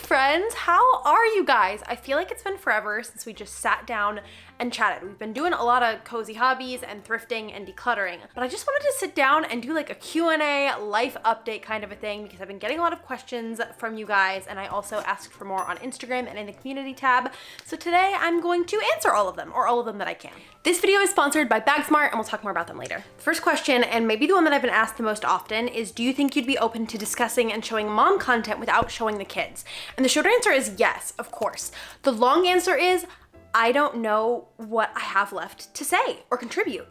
friends, how are you guys? I feel like it's been forever since we just sat down and chatted. We've been doing a lot of cozy hobbies and thrifting and decluttering, but I just wanted to sit down and do like a Q&A life update kind of a thing because I've been getting a lot of questions from you guys, and I also asked for more on Instagram and in the community tab. So today I'm going to answer all of them, or all of them that I can. This video is sponsored by BagSmart, and we'll talk more about them later. The first question, and maybe the one that I've been asked the most often, is do you think you'd be open to discussing and showing mom content without showing the kids? And the short answer is yes, of course. The long answer is I don't know what I have left to say or contribute.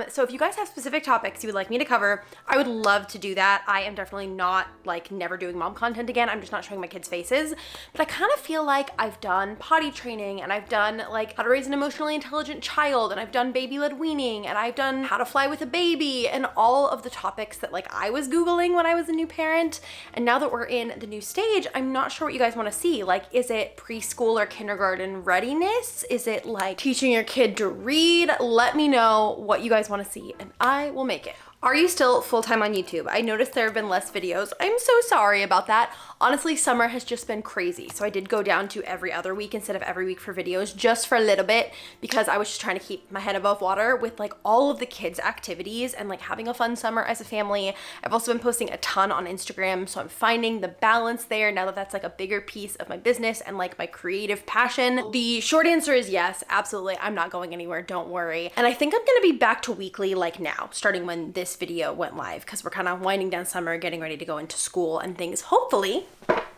So if you guys have specific topics you would like me to cover, I would love to do that. I am definitely not like never doing mom content again. I'm just not showing my kids' faces. But I kind of feel like I've done potty training, and I've done like how to raise an emotionally intelligent child, and I've done baby-led weaning, and I've done how to fly with a baby, and all of the topics that like I was Googling when I was a new parent. And now that we're in the new stage, I'm not sure what you guys want to see. Like, is it preschool or kindergarten readiness? Is it like teaching your kid to read? Let me know what you guys want to see and I will make it. Are you still full-time on YouTube? I noticed there have been less videos. I'm so sorry about that. Honestly, summer has just been crazy. So I did go down to every other week instead of every week for videos just for a little bit because I was just trying to keep my head above water with like all of the kids' activities and like having a fun summer as a family. I've also been posting a ton on Instagram, so I'm finding the balance there now that that's like a bigger piece of my business and like my creative passion. The short answer is yes, absolutely. I'm not going anywhere, don't worry. And I think I'm gonna be back to weekly like now, starting when this video went live, because we're kind of winding down summer, getting ready to go into school and things. Hopefully,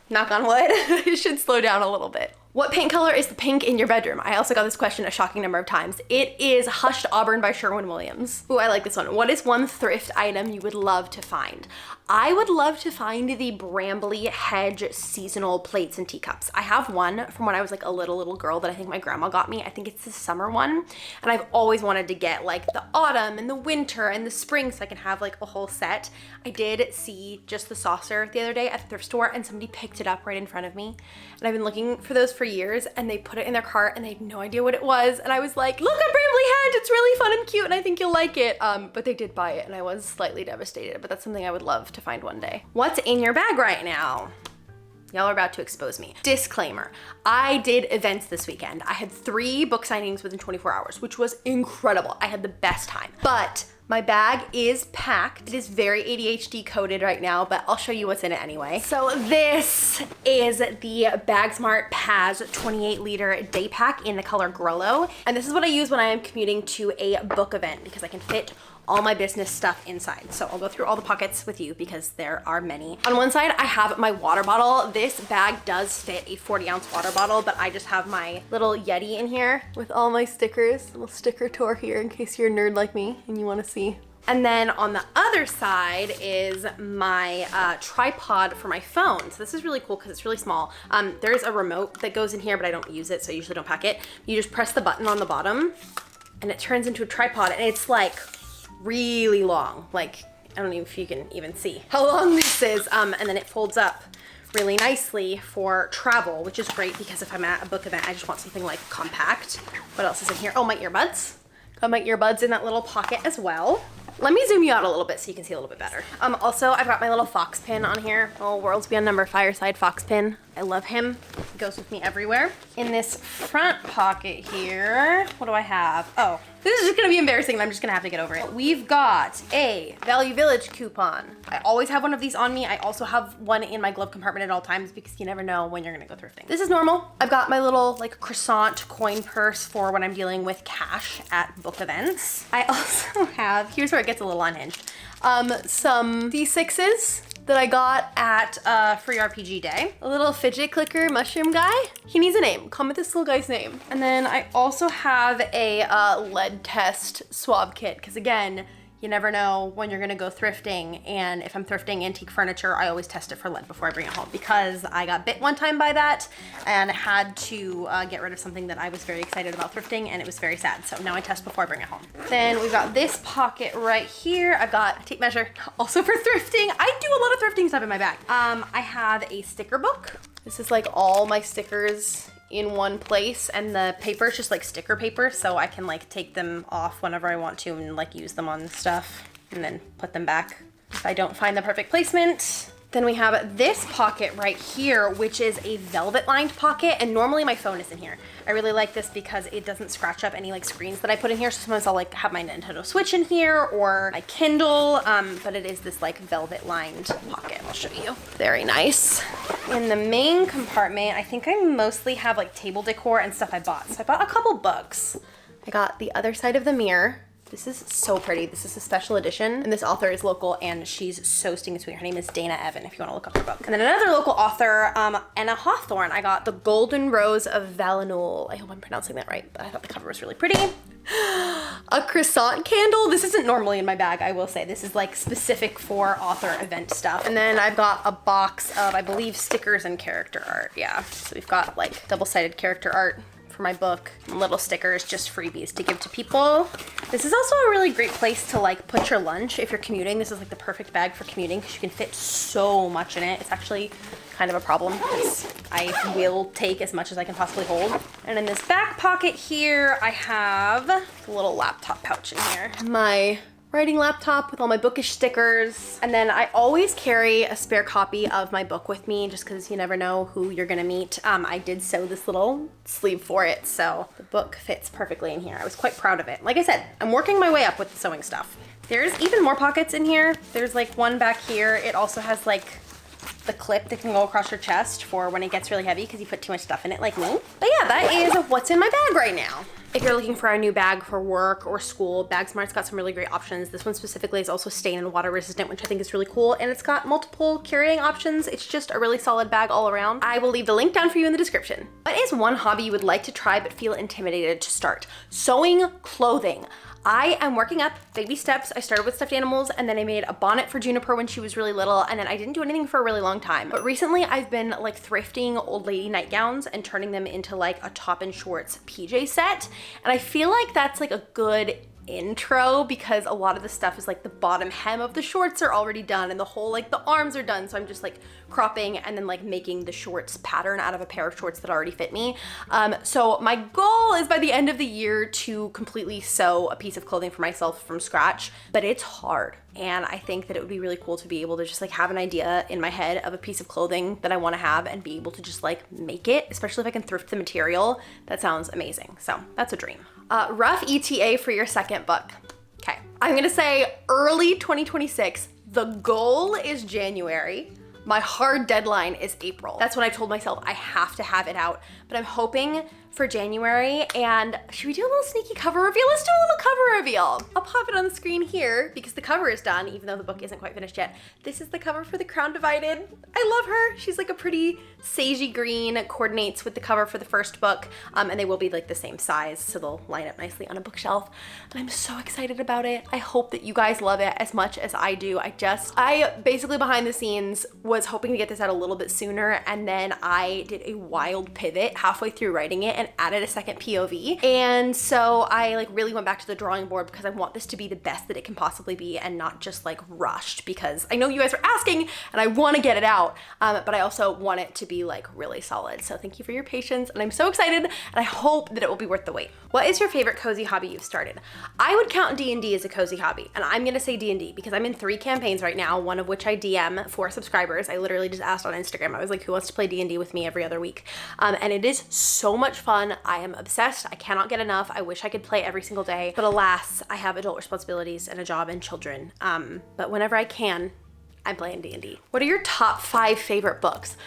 knock on wood, it should slow down a little bit. What paint color is the pink in your bedroom? I also got this question a shocking number of times. It is Hushed Auburn by Sherwin-Williams. Ooh, I like this one. What is one thrift item you would love to find? I would love to find the Brambly Hedge seasonal plates and teacups. I have one from when I was like a little girl that I think my grandma got me. I think it's the summer one. And I've always wanted to get like the autumn and the winter and the spring so I can have like a whole set. I did see just the saucer the other day at the thrift store and somebody picked it up right in front of me. And I've been looking for those for years, and they put it in their cart and they had no idea what it was. And I was like, look at Brambly Hedge, it's really fun and cute and I think you'll like it. But they did buy it and I was slightly devastated, but that's something I would love to find one day. What's in your bag right now? Y'all are about to expose me. Disclaimer, I did events this weekend. I had 3 book signings within 24 hours, which was incredible. I had the best time. But my bag is packed. It is very ADHD coded right now, but I'll show you what's in it anyway. So this is the BagSmart Paz 28 liter day pack in the color Grollo. And this is what I use when I am commuting to a book event because I can fit all my business stuff inside. So I'll go through all the pockets with you because there are many. On one side, I have my water bottle. This bag does fit a 40-ounce water bottle, but I just have my little Yeti in here with all my stickers. Little sticker tour here in case you're a nerd like me and you want to see. And then on the other side is my tripod for my phone. So this is really cool because it's really small. There's a remote that goes in here, but I don't use it, so I usually don't pack it. You just press the button on the bottom and it turns into a tripod, and it's like really long. Like, I don't know if you can even see how long this is. And then it folds up really nicely for travel, which is great because if I'm at a book event, I just want something like compact. What else is in here? Oh, my earbuds. Got my earbuds in that little pocket as well. Let me zoom you out a little bit so you can see a little bit better. Also, I've got my little fox pin on here. Little World's Beyond Number Fireside fox pin. I love him. He goes with me everywhere. In this front pocket here, what do I have? Oh, this is just gonna be embarrassing and I'm just gonna have to get over it. We've got a Value Village coupon. I always have one of these on me. I also have one in my glove compartment at all times because you never know when you're gonna go thrifting. This is normal. I've got my little like croissant coin purse for when I'm dealing with cash at book events. I also have, here's where it gets a little unhinged, some D6s that I got at Free RPG Day. A little fidget clicker mushroom guy. He needs a name. Comment this little guy's name. And then I also have a lead test swab kit because again, you never know when you're gonna go thrifting, and if I'm thrifting antique furniture, I always test it for lead before I bring it home because I got bit one time by that and had to get rid of something that I was very excited about thrifting, and it was very sad. So now I test before I bring it home. Then we've got this pocket right here. I've got a tape measure, also for thrifting. I do a lot of thrifting stuff in my bag. I have a sticker book. This is like all my stickers in one place, and the paper is just like sticker paper, so I can like take them off whenever I want to and like use them on stuff and then put them back if I don't find the perfect placement. Then we have this pocket right here, which is a velvet lined pocket, and normally my phone is in here. I really like this because it doesn't scratch up any like screens that I put in here. So sometimes I'll like have my Nintendo Switch in here or my Kindle, but it is this like velvet lined pocket. I'll show you. Very nice. In the main compartment, I think I mostly have like table decor and stuff I bought. So I bought a couple books. I got The Other Side of the Mirror. This is so pretty. This is a special edition, and this author is local, and she's so stinking sweet. Her name is Dana Evan, if you want to look up her book. And then another local author, Anna Hawthorne. I got The Golden Rose of Valinul. I hope I'm pronouncing that right, but I thought the cover was really pretty. A croissant candle. This isn't normally in my bag, I will say. This is like specific for author event stuff. And then I've got a box of, I believe, stickers and character art. Yeah, so we've got like double-sided character art for my book, little stickers, just freebies to give to people. This is also a really great place to like put your lunch if you're commuting. This is like the perfect bag for commuting because you can fit so much in it. It's actually kind of a problem because I will take as much as I can possibly hold. And in this back pocket here, I have a little laptop pouch in here. My writing laptop with all my bookish stickers. And then I always carry a spare copy of my book with me just because you never know who you're gonna meet. I did sew this little sleeve for it, so the book fits perfectly in here. I was quite proud of it. Like I said, I'm working my way up with the sewing stuff. There's even more pockets in here. There's like one back here. It also has like the clip that can go across your chest for when it gets really heavy because you put too much stuff in it like me. But yeah, that is what's in my bag right now. If you're looking for a new bag for work or school, BagSmart's got some really great options. This one specifically is also stain and water resistant, which I think is really cool. And it's got multiple carrying options. It's just a really solid bag all around. I will leave the link down for you in the description. What is one hobby you would like to try but feel intimidated to start? Sewing clothing. I am working up baby steps. I started with stuffed animals, and then I made a bonnet for Juniper when she was really little, and then I didn't do anything for a really long time. But recently I've been like thrifting old lady nightgowns and turning them into like a top and shorts PJ set. And I feel like that's like a good intro because a lot of the stuff is like the bottom hem of the shorts are already done and the whole like the arms are done, so I'm just like cropping and then like making the shorts pattern out of a pair of shorts that already fit me. So my goal is by the end of the year to completely sew a piece of clothing for myself from scratch, but it's hard. And I think that it would be really cool to be able to just like have an idea in my head of a piece of clothing that I want to have and be able to just like make it, especially if I can thrift the material. That sounds amazing. So that's a dream. Rough ETA for your second book. Okay, I'm gonna say early 2026. The goal is January. My hard deadline is April. That's when I told myself I have to have it out, but I'm hoping for January. And should we do a little sneaky cover reveal? Let's do a little cover reveal. I'll pop it on the screen here because the cover is done, even though the book isn't quite finished yet. This is the cover for The Crown Divided. I love her. She's like a pretty sagey green, coordinates with the cover for the first book, and they will be like the same size, so they'll line up nicely on a bookshelf. And I'm so excited about it. I hope that you guys love it as much as I do. I basically behind the scenes was hoping to get this out a little bit sooner, and then I did a wild pivot halfway through writing it and added a second POV. And so I like really went back to the drawing board because I want this to be the best that it can possibly be and not just like rushed, because I know you guys are asking and I want to get it out, but I also want it to be like really solid. So thank you for your patience, and I'm so excited, and I hope that it will be worth the wait. What is your favorite cozy hobby you've started? I would count D&D as a cozy hobby, and I'm gonna say D&D because I'm in 3 campaigns right now, one of which I DM for subscribers. I literally just asked on Instagram. I was like, who wants to play D&D with me every other week? And it is so much fun. I am obsessed. I cannot get enough. I wish I could play every single day, but alas, I have adult responsibilities and a job and children. But whenever I can, I'm playing D&D. What are your top 5 favorite books?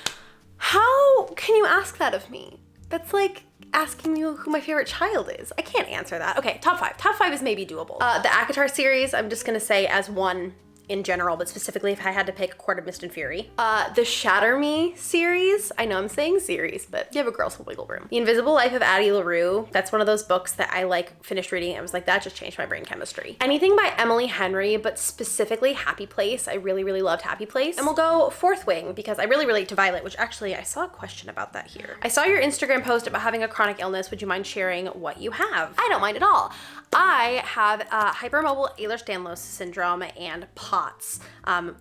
How can you ask that of me? That's like asking me who my favorite child is. I can't answer that. Okay, top 5. Top 5 is maybe doable. The ACOTAR series, I'm just gonna say as one in general, but specifically if I had to pick Court of Mist and Fury. The Shatter Me series, I know I'm saying series, but give a girl some wiggle room. The Invisible Life of Addie LaRue, that's one of those books that I like finished reading and I was like, that just changed my brain chemistry. Anything by Emily Henry, but specifically Happy Place. I really, really loved Happy Place. And we'll go Fourth Wing because I really relate to Violet, which actually I saw a question about that here. I saw your Instagram post about having a chronic illness. Would you mind sharing what you have? I don't mind at all. I have hypermobile Ehlers-Danlos syndrome and POTS.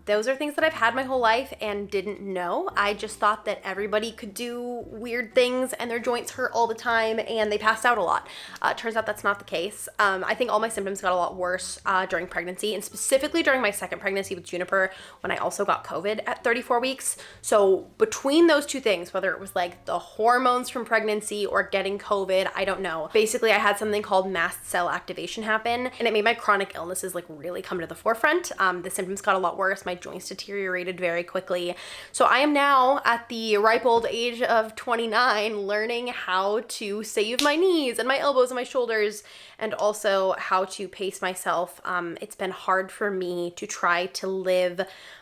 Those are things that I've had my whole life and didn't know. I just thought that everybody could do weird things and their joints hurt all the time and they passed out a lot. Turns out that's not the case. I think all my symptoms got a lot worse during pregnancy, and specifically during my second pregnancy with Juniper, when I also got COVID at 34 weeks. So between those two things, whether it was like the hormones from pregnancy or getting COVID, I don't know. Basically, I had something called mast cell activation happen, and it made my chronic illnesses like really come to the forefront. The symptoms got a lot worse. My joints deteriorated very quickly. So I am now at the ripe old age of 29 learning how to save my knees and my elbows and my shoulders, and also how to pace myself. It's been hard for me to try to live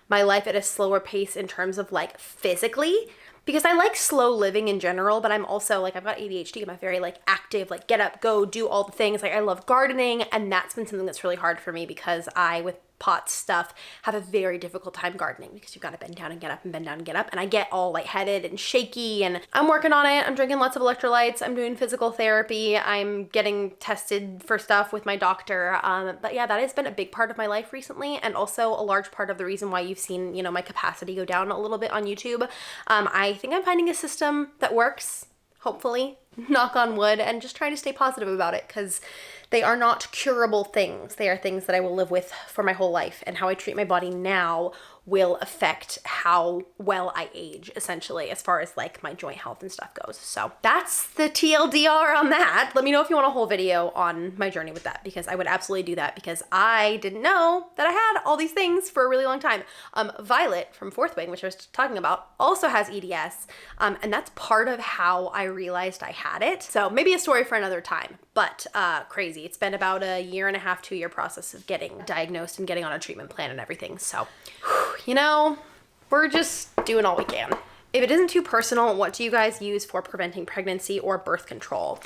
my life at a slower pace in terms of like physically, because I like slow living in general, but I'm also like, I've got ADHD. I'm a very like active, like get up, go, do all the things. Like I love gardening, and that's been something that's really hard for me because I, with pot stuff, have a very difficult time gardening because you've got to bend down and get up and bend down and get up, and I get all lightheaded and shaky, and I'm working on it. I'm drinking lots of electrolytes. I'm doing physical therapy. I'm getting tested for stuff with my doctor. But yeah, that has been a big part of my life recently, and also a large part of the reason why you've seen, you know, my capacity go down a little bit on YouTube. I think I'm finding a system that works, hopefully, knock on wood, and just trying to stay positive about it, because they are not curable things. They are things that I will live with for my whole life, and how I treat my body now will affect how well I age, essentially, as far as like my joint health and stuff goes. So that's the TLDR on that. Let me know if you want a whole video on my journey with that, because I would absolutely do that, because I didn't know that I had all these things for a really long time. Violet from Fourth Wing, which I was talking about, also has EDS, and that's part of how I realized I had it. So maybe a story for another time, but crazy. It's been about a 1.5 to 2 year process of getting diagnosed and getting on a treatment plan and everything. So, you know, we're just doing all we can. If it isn't too personal, what do you guys use for preventing pregnancy or birth control?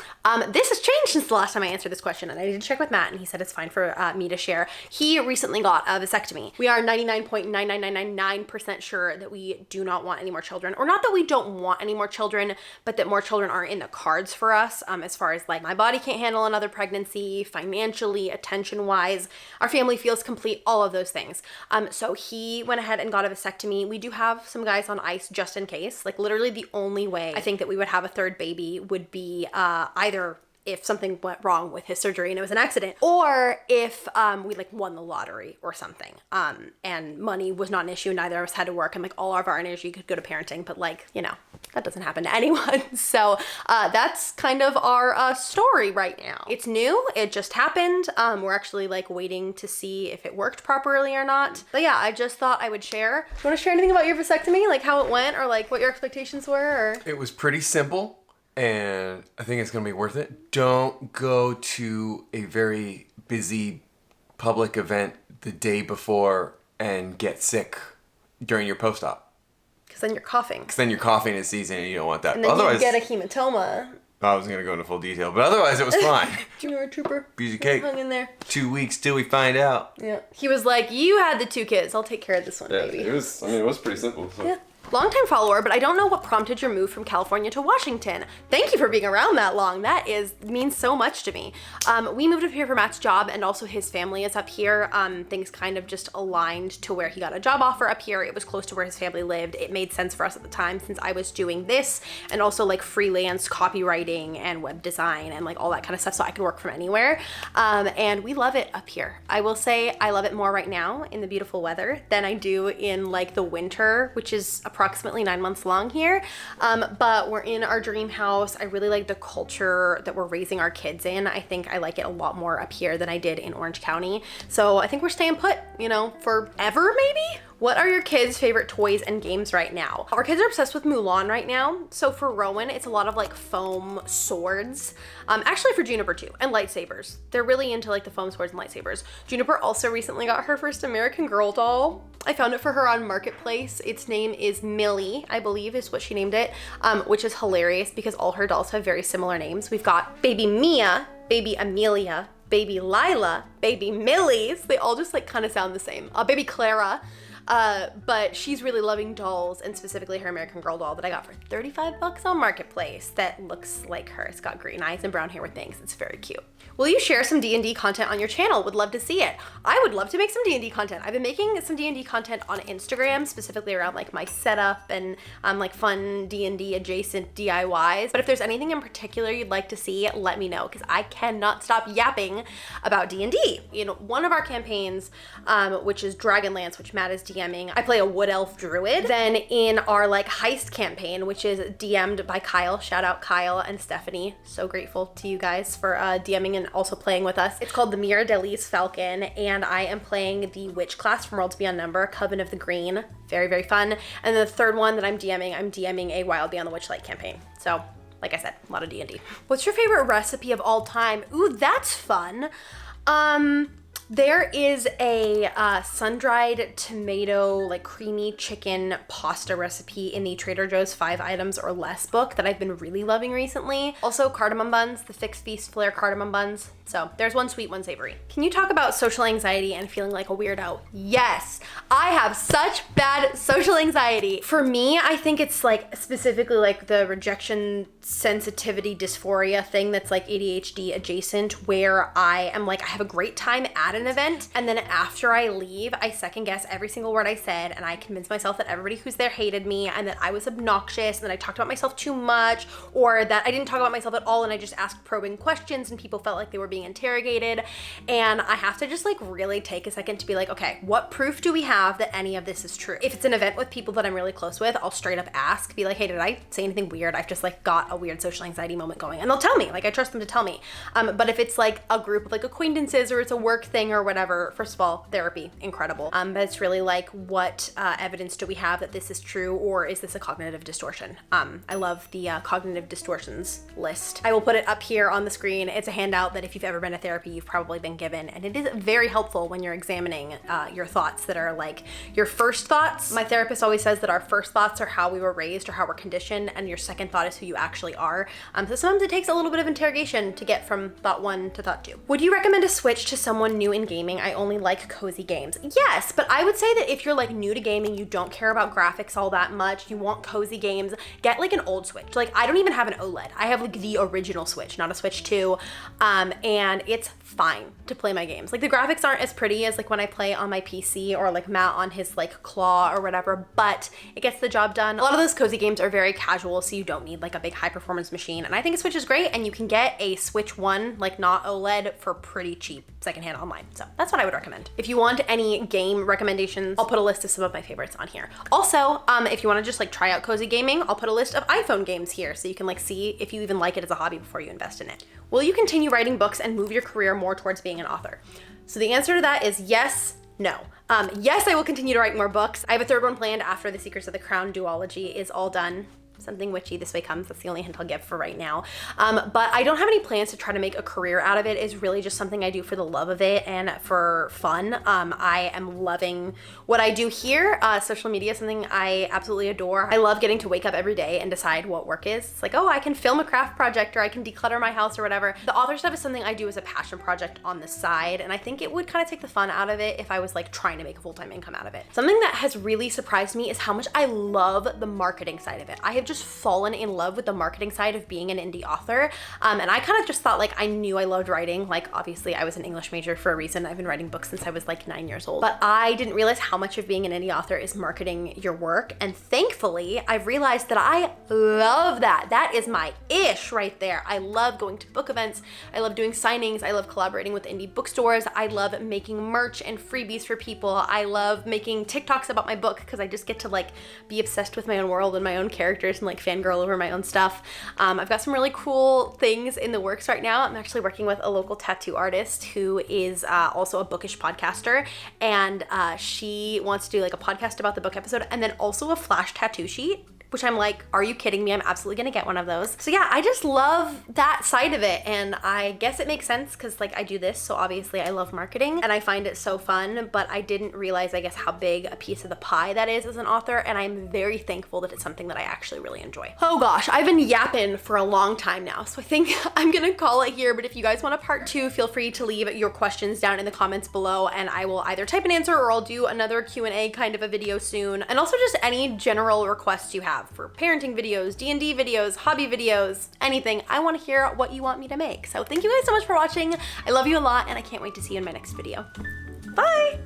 This has changed since the last time I answered this question, and I did check with Matt, and he said it's fine for me to share. He recently got a vasectomy. We are 99.99999% sure that we do not want any more children, or not that we don't want any more children, but that more children aren't in the cards for us, as far as like my body can't handle another pregnancy, financially, attention-wise, our family feels complete, all of those things. So he went ahead and got a vasectomy. We do have some guys on ice just in case. Like literally the only way I think that we would have a third baby would be either if something went wrong with his surgery and it was an accident, or if we like won the lottery or something, and money was not an issue, neither of us had to work, and like all of our energy could go to parenting, but like, you know, that doesn't happen to anyone. So that's kind of our story right now. It's new, it just happened. We're actually like waiting to see if it worked properly or not. But yeah, I just thought I would share. Do you want to share anything about your vasectomy, like how it went, or like what your expectations were? Or? It was pretty simple, and I think it's going to be worth it. Don't go to a very busy public event the day before and get sick during your post-op. Because then you're coughing. Because then you're coughing in season, and you don't want that. And then otherwise, you get a hematoma. I wasn't going to go into full detail, but otherwise it was fine. Junior Trooper. Piece of cake. Hung in there. 2 weeks till we find out. Yeah. He was like, you had the 2 kids. I'll take care of this one, baby. It was pretty simple. So. Yeah. Longtime follower, but I don't know what prompted your move from California to Washington. Thank you for being around that long. That means so much to me. We moved up here for Matt's job, and also his family is up here. Things kind of just aligned to where he got a job offer up here. It was close to where his family lived. It made sense for us at the time, since I was doing this and also like freelance copywriting and web design and like all that kind of stuff, so I could work from anywhere. And we love it up here. I will say I love it more right now in the beautiful weather than I do in like the winter, which is approximately 9 months long here. But we're in our dream house. I really like the culture that we're raising our kids in. I think I like it a lot more up here than I did in Orange County. So I think we're staying put, you know, forever maybe? What are your kids' favorite toys and games right now? Our kids are obsessed with Mulan right now. So for Rowan, it's a lot of like foam swords. Actually for Juniper too, and lightsabers. They're really into like the foam swords and lightsabers. Juniper also recently got her first American Girl doll. I found it for her on Marketplace. Its name is Millie, I believe is what she named it, which is hilarious because all her dolls have very similar names. We've got baby Mia, baby Amelia, baby Lila, baby Millie's. They all just like kind of sound the same. Baby Clara. But she's really loving dolls, and specifically her American Girl doll that I got for 35 bucks on Marketplace that looks like her. It's got green eyes and brown hair with things. It's very cute. Will you share some D&D content on your channel? Would love to see it. I would love to make some D&D content. I've been making some D&D content on Instagram, specifically around like my setup and like fun D&D adjacent DIYs. But if there's anything in particular you'd like to see, let me know, because I cannot stop yapping about D&D. You know, one of our campaigns, which is Dragonlance, which Matt is DMing, I play a wood elf druid. Then in our like heist campaign, which is DM'd by Kyle, shout out Kyle and Stephanie. So grateful to you guys for DMing and also playing with us. It's called the Miradalis Falcon, and I am playing the witch class from Worlds Beyond Number, Coven of the Green. Very, very fun. And the third one that I'm DMing a Wild Beyond the Witchlight campaign. So, like I said, a lot of D&D. What's your favorite recipe of all time? Ooh, that's fun. There is a sun-dried tomato, like creamy chicken pasta recipe in the Trader Joe's 5 items or less book that I've been really loving recently. Also cardamom buns, the Fixed Feast Flair cardamom buns. So there's one sweet, one savory. Can you talk about social anxiety and feeling like a weirdo? Yes, I have such bad social anxiety. For me, I think it's like specifically like the rejection sensitivity dysphoria thing that's like ADHD adjacent, where I am like, I have a great time at an event, and then after I leave, I second guess every single word I said, and I convince myself that everybody who's there hated me, and that I was obnoxious, and that I talked about myself too much, or that I didn't talk about myself at all, and I just asked probing questions, and people felt like they were being interrogated. And I have to just like really take a second to be like, okay, what proof do we have that any of this is true? If it's an event with people that I'm really close with, I'll straight up ask, be like, hey, did I say anything weird? I've just like got a weird social anxiety moment going, and they'll tell me. Like, I trust them to tell me. But if it's like a group of like acquaintances, or it's a work thing or whatever, first of all, therapy, incredible. But it's really like, what evidence do we have that this is true, or is this a cognitive distortion? I love the cognitive distortions list. I will put it up here on the screen. It's a handout that if you've ever been to therapy, you've probably been given, and it is very helpful when you're examining your thoughts that are like your first thoughts. My therapist always says that our first thoughts are how we were raised or how we're conditioned, and your second thought is who you actually are. So sometimes it takes a little bit of interrogation to get from thought 1 to thought 2. Would you recommend a switch to someone new in gaming? I only like cozy games. Yes, but I would say that if you're like new to gaming, you don't care about graphics all that much, you want cozy games, get like an old Switch. Like, I don't even have an OLED. I have like the original Switch, not a Switch 2, and it's fine to play my games. Like, the graphics aren't as pretty as like when I play on my PC or like Matt on his like Claw or whatever, but it gets the job done. A lot of those cozy games are very casual, so you don't need like a big high performance machine, and I think a Switch is great, and you can get a Switch 1, like not OLED, for pretty cheap secondhand online. So that's what I would recommend. If you want any game recommendations, I'll put a list of some of my favorites on here. Also, if you want to just like try out cozy gaming, I'll put a list of iPhone games here so you can like see if you even like it as a hobby before you invest in it. Will you continue writing books and move your career more towards being an author? So the answer to that is yes, no. Yes, I will continue to write more books. I have a third one planned after The Secrets of the Crown duology is all done. Something witchy this way comes. That's the only hint I'll give for right now. But I don't have any plans to try to make a career out of it. It's really just something I do for the love of it and for fun. I am loving what I do here. Social media is something I absolutely adore. I love getting to wake up every day and decide what work is. It's like, oh, I can film a craft project, or I can declutter my house or whatever. The author stuff is something I do as a passion project on the side, and I think it would kind of take the fun out of it if I was like trying to make a full-time income out of it. Something that has really surprised me is how much I love the marketing side of it. I have just fallen in love with the marketing side of being an indie author. And I kind of just thought like I knew I loved writing. Like, obviously I was an English major for a reason. I've been writing books since I was like 9 years old. But I didn't realize how much of being an indie author is marketing your work. And thankfully, I've realized that I love that. That is my ish right there. I love going to book events. I love doing signings. I love collaborating with indie bookstores. I love making merch and freebies for people. I love making TikToks about my book because I just get to like be obsessed with my own world and my own characters and like fangirl over my own stuff. I've got some really cool things in the works right now. I'm actually working with a local tattoo artist who is also a bookish podcaster, and she wants to do like a podcast about the book episode and then also a flash tattoo sheet, which I'm like, are you kidding me? I'm absolutely gonna get one of those. So yeah, I just love that side of it, and I guess it makes sense because like I do this, so obviously I love marketing and I find it so fun, but I didn't realize, I guess, how big a piece of the pie that is as an author, and I'm very thankful that it's something that I actually really enjoy. Oh gosh, I've been yapping for a long time now, so I think I'm gonna call it here, but if you guys want a part 2, feel free to leave your questions down in the comments below, and I will either type an answer or I'll do another Q&A kind of a video soon. And also just any general requests you have for parenting videos, D&D videos, hobby videos, anything. I want to hear what you want me to make. So thank you guys so much for watching. I love you a lot, and I can't wait to see you in my next video. Bye!